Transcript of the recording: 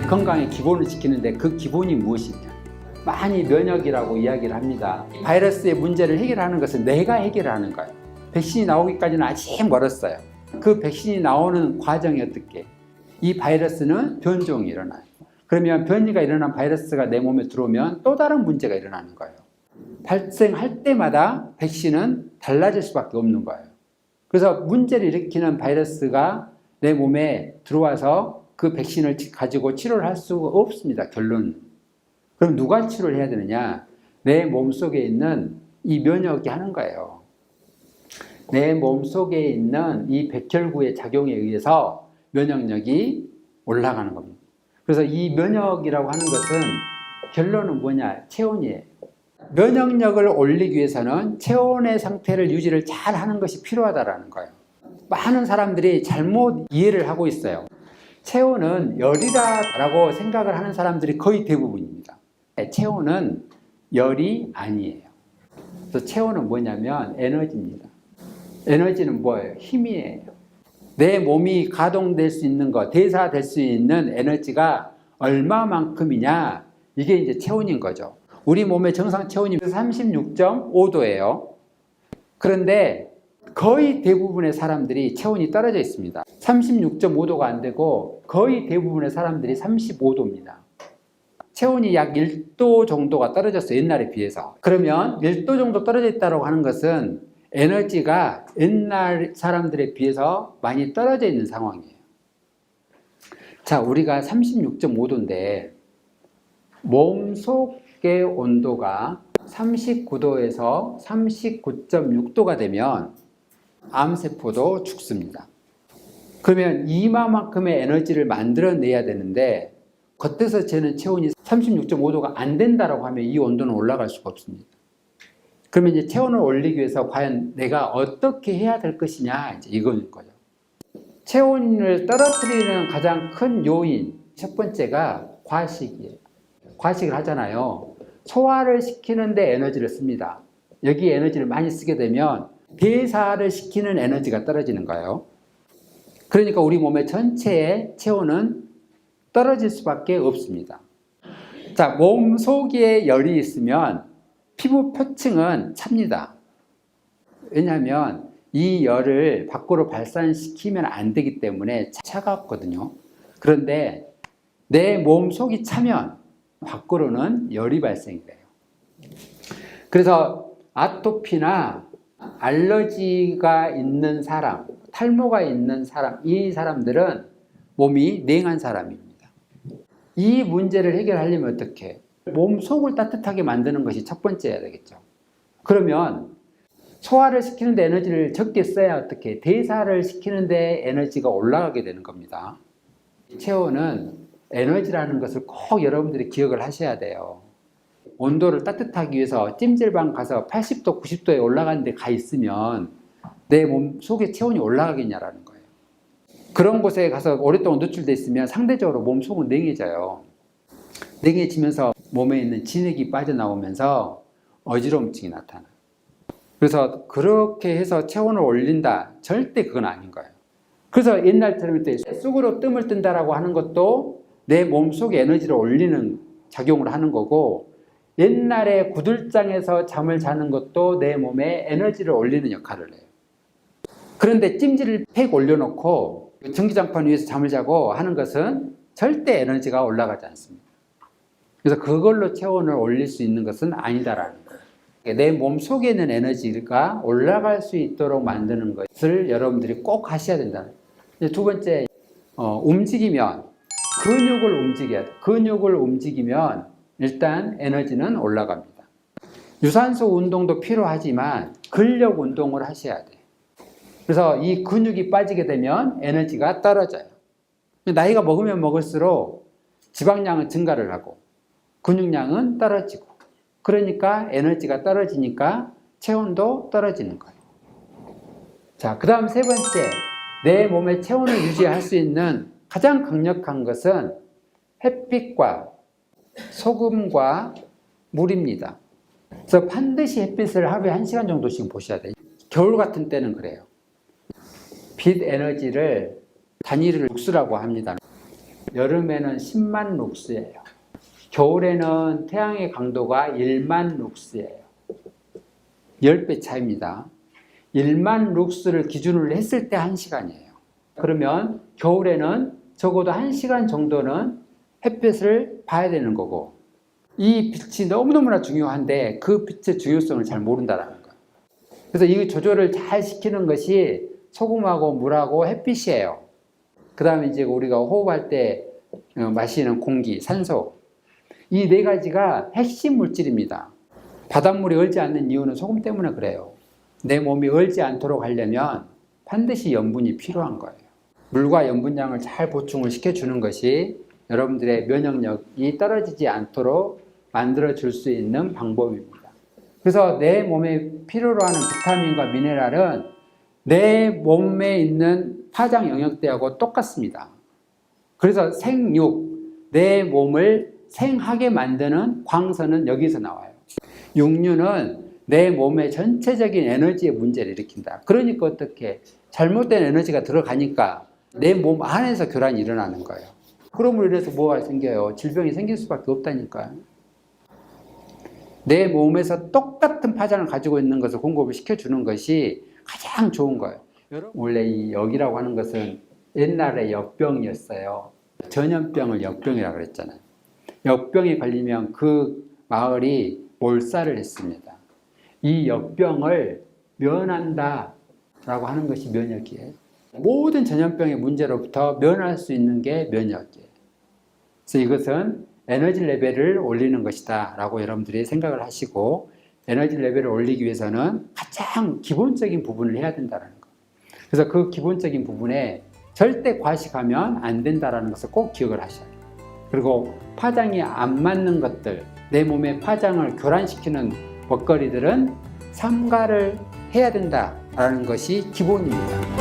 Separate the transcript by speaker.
Speaker 1: 건강의 기본을 지키는데 그 기본이 무엇이냐? 많이 면역이라고 이야기를 합니다. 바이러스의 문제를 해결하는 것은 내가 해결하는 거예요. 백신이 나오기까지는 아직 멀었어요. 그 백신이 나오는 과정이 어떻게? 이 바이러스는 변종이 일어나요. 그러면 변이가 일어난 바이러스가 내 몸에 들어오면 또 다른 문제가 일어나는 거예요. 발생할 때마다 백신은 달라질 수밖에 없는 거예요. 그래서 문제를 일으키는 바이러스가 내 몸에 들어와서 그 백신을 가지고 치료를 할 수가 없습니다. 결론은. 그럼 누가 치료를 해야 되느냐? 내 몸속에 있는 이 면역이 하는 거예요. 내 몸속에 있는 이 백혈구의 작용에 의해서 면역력이 올라가는 겁니다. 그래서 이 면역이라고 하는 것은 결론은 뭐냐? 체온이에요. 면역력을 올리기 위해서는 체온의 상태를 유지를 잘 하는 것이 필요하다는 거예요. 많은 사람들이 잘못 이해를 하고 있어요. 체온은 열이라고 생각을 하는 사람들이 거의 대부분입니다. 체온은 열이 아니에요. 그래서 체온은 뭐냐면 에너지입니다. 에너지는 뭐예요? 힘이에요. 내 몸이 가동될 수 있는 것, 대사될 수 있는 에너지가 얼마만큼이냐? 이게 이제 체온인 거죠. 우리 몸의 정상 체온이 36.5도예요. 그런데 거의 대부분의 사람들이 체온이 떨어져 있습니다. 36.5도가 안 되고 거의 대부분의 사람들이 35도입니다. 체온이 약 1도 정도가 떨어졌어요. 옛날에 비해서. 그러면 1도 정도 떨어져 있다고 하는 것은 에너지가 옛날 사람들에 비해서 많이 떨어져 있는 상황이에요. 자, 우리가 36.5도인데 몸속의 온도가 39도에서 39.6도가 되면 암세포도 죽습니다. 그러면 이만큼의 에너지를 만들어내야 되는데 겉에서 재는 체온이 36.5도가 안 된다고 하면 이 온도는 올라갈 수가 없습니다. 그러면 이제 체온을 올리기 위해서 과연 내가 어떻게 해야 될 것이냐, 이제 이거인 거죠. 체온을 떨어뜨리는 가장 큰 요인, 첫 번째가 과식이에요. 과식을 하잖아요. 소화를 시키는데 에너지를 씁니다. 여기 에너지를 많이 쓰게 되면 대사를 시키는 에너지가 떨어지는 거예요. 그러니까 우리 몸의 전체의 체온은 떨어질 수밖에 없습니다. 자, 몸 속에 열이 있으면 피부 표층은 찹니다. 왜냐하면 이 열을 밖으로 발산시키면 안 되기 때문에 차갑거든요. 그런데 내 몸 속이 차면 밖으로는 열이 발생이 돼요. 그래서 아토피나 알러지가 있는 사람, 탈모가 있는 사람, 이 사람들은 몸이 냉한 사람입니다. 이 문제를 해결하려면 어떻게 해요? 몸 속을 따뜻하게 만드는 것이 첫 번째야 되겠죠. 그러면 소화를 시키는데 에너지를 적게 써야 어떻게 해요? 대사를 시키는데 에너지가 올라가게 되는 겁니다. 체온은 에너지라는 것을 꼭 여러분들이 기억을 하셔야 돼요. 온도를 따뜻하기 위해서 찜질방 가서 80도, 90도에 올라가는 데 가 있으면 내 몸 속에 체온이 올라가겠냐라는 거예요. 그런 곳에 가서 오랫동안 노출되어 있으면 상대적으로 몸 속은 냉해져요. 냉해지면서 몸에 있는 진액이 빠져나오면서 어지러움증이 나타나요. 그래서 그렇게 해서 체온을 올린다? 절대 그건 아닌 거예요. 그래서 옛날처럼 쑥으로 뜸을 뜬다라고 하는 것도 내 몸속에 에너지를 올리는 작용을 하는 거고, 옛날에 구들장에서 잠을 자는 것도 내 몸에 에너지를 올리는 역할을 해요. 그런데 찜질을 팩 올려놓고 전기장판 위에서 잠을 자고 하는 것은 절대 에너지가 올라가지 않습니다. 그래서 그걸로 체온을 올릴 수 있는 것은 아니다라는 거예요. 내 몸 속에 있는 에너지가 올라갈 수 있도록 만드는 것을 여러분들이 꼭 하셔야 된다. 두 번째, 움직이면 근육을 움직여야 돼요. 근육을 움직이면 일단 에너지는 올라갑니다. 유산소 운동도 필요하지만 근력 운동을 하셔야 돼요. 그래서 이 근육이 빠지게 되면 에너지가 떨어져요. 나이가 먹으면 먹을수록 지방량은 증가를 하고 근육량은 떨어지고, 그러니까 에너지가 떨어지니까 체온도 떨어지는 거예요. 자, 그 다음 세 번째, 내 몸의 체온을 유지할 수 있는 가장 강력한 것은 햇빛과 소금과 물입니다. 그래서 반드시 햇빛을 하루에 1시간 정도씩 보셔야 돼요. 겨울 같은 때는 그래요. 빛 에너지를 단위를 룩스라고 합니다. 여름에는 10만 룩스예요. 겨울에는 태양의 강도가 1만 룩스예요. 10배 차이입니다. 1만 룩스를 기준으로 했을 때 1시간이에요. 그러면 겨울에는 적어도 1시간 정도는 햇빛을 봐야 되는 거고, 이 빛이 너무너무나 중요한데 그 빛의 중요성을 잘 모른다는 거예요. 그래서 이 조절을 잘 시키는 것이 소금하고 물하고 햇빛이에요. 그 다음에 이제 우리가 호흡할 때 마시는 공기, 산소, 이 네 가지가 핵심 물질입니다. 바닷물이 얼지 않는 이유는 소금 때문에 그래요. 내 몸이 얼지 않도록 하려면 반드시 염분이 필요한 거예요. 물과 염분량을 잘 보충을 시켜주는 것이 여러분들의 면역력이 떨어지지 않도록 만들어줄 수 있는 방법입니다. 그래서 내 몸에 필요로 하는 비타민과 미네랄은 내 몸에 있는 파장 영역대하고 똑같습니다. 그래서 생육, 내 몸을 생하게 만드는 광선은 여기서 나와요. 육류는 내 몸의 전체적인 에너지의 문제를 일으킨다. 그러니까 어떻게 잘못된 에너지가 들어가니까 내 몸 안에서 교란이 일어나는 거예요. 그럼으로 인해서 뭐가 생겨요? 질병이 생길 수밖에 없다니까요. 내 몸에서 똑같은 파장을 가지고 있는 것을 공급을 시켜주는 것이 가장 좋은 거예요. 원래 이 역이라고 하는 것은 옛날에 역병이었어요. 전염병을 역병이라고 그랬잖아요. 역병이 걸리면 그 마을이 몰살을 했습니다. 이 역병을 면한다 라고 하는 것이 면역이에요. 모든 전염병의 문제로부터 면할 수 있는 게 면역이에요. 그래서 이것은 에너지 레벨을 올리는 것이다 라고 여러분들이 생각을 하시고, 에너지 레벨을 올리기 위해서는 가장 기본적인 부분을 해야 된다는 거. 그래서 그 기본적인 부분에 절대 과식하면 안 된다는 것을 꼭 기억을 하셔야 돼요. 그리고 파장이 안 맞는 것들, 내 몸의 파장을 교란시키는 먹거리들은 삼가를 해야 된다라는 것이 기본입니다.